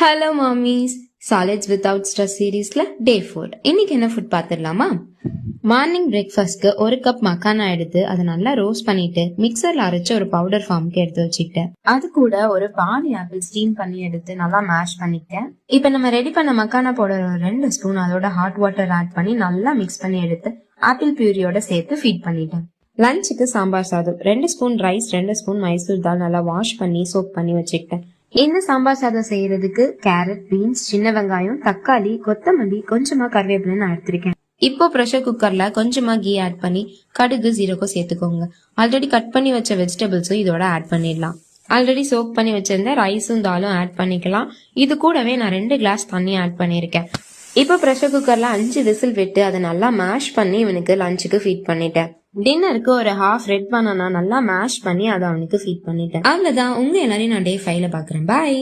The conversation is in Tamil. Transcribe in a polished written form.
ஹலோ மாமிஸ், சாலிட்ஸ் வித்வுட் ஸ்ட்ரெஸ் சீரீஸ்ல டே 4. இன்னைக்கு என்ன ஃபுட் பார்த்துடலாமா? மார்னிங் பிரேக்ஃபாஸ்ட்க்கு ஒரு கப் மக்கானா எடுத்து அதை நல்லா ரோஸ்ட் பண்ணிட்டு மிக்சர்ல அரைச்சு ஒரு பவுடர் ஃபார்முக்கு எடுத்து வச்சுக்கிட்டேன். அது கூட ஒரு பாதி ஆப்பிள் ஸ்டீம் பண்ணி எடுத்து நல்லா மேஷ் பண்ணிட்டேன். இப்ப நம்ம ரெடி பண்ண மக்கானா பவுடர் ஒரு 2 ஸ்பூன் அதோட ஹாட் வாட்டர் ஆட் பண்ணி நல்லா மிக்ஸ் பண்ணி எடுத்து ஆப்பிள் பியூரியோட சேர்த்து ஃபீட் பண்ணிட்டேன். லஞ்சுக்கு சாம்பார் சாதம், 2 ஸ்பூன் ரைஸ், 2 ஸ்பூன் மைசூர் தால் நல்லா வாஷ் பண்ணி சோக் பண்ணி வச்சுக்கிட்டேன். இந்த சாம்பார் சாதம் செய்யறதுக்கு கேரட், பீன்ஸ், சின்ன வெங்காயம், தக்காளி, கொத்தமல்லி, கொஞ்சமா கருவேப்பிலை நான் எடுத்திருக்கேன். இப்போ ப்ரெஷர் குக்கர்ல கொஞ்சமா கீ ஆட் பண்ணி கடுகு, ஜீரகம் சேர்த்துக்கோங்க. ஆல்ரெடி கட் பண்ணி வச்ச வெஜிடபிள்ஸும் இதோட ஆட் பண்ணிடலாம். ஆல்ரெடி சோக் பண்ணி வச்சிருந்த ரைஸும் தாலும் ஆட் பண்ணிக்கலாம். இது கூடவே நான் 2 கிளாஸ் தண்ணி ஆட் பண்ணிருக்கேன். இப்போ ப்ரெஷர் குக்கர்ல 5 விசில் விட்டு அதை நல்லா மேஷ் பண்ணி இவனுக்கு லஞ்சுக்கு ஃபீட் பண்ணிட்டேன். டின்னருக்கு ஒரு ஹாஃப் ரெட் பனானா நல்லா மேஷ் பண்ணி அதை அவனுக்கு ஃபீட் பண்ணிட்டேன். அவ்வளவுதான். உங்க எல்லாரையும் நான் டே 5ல பாக்குறேன். பாய்.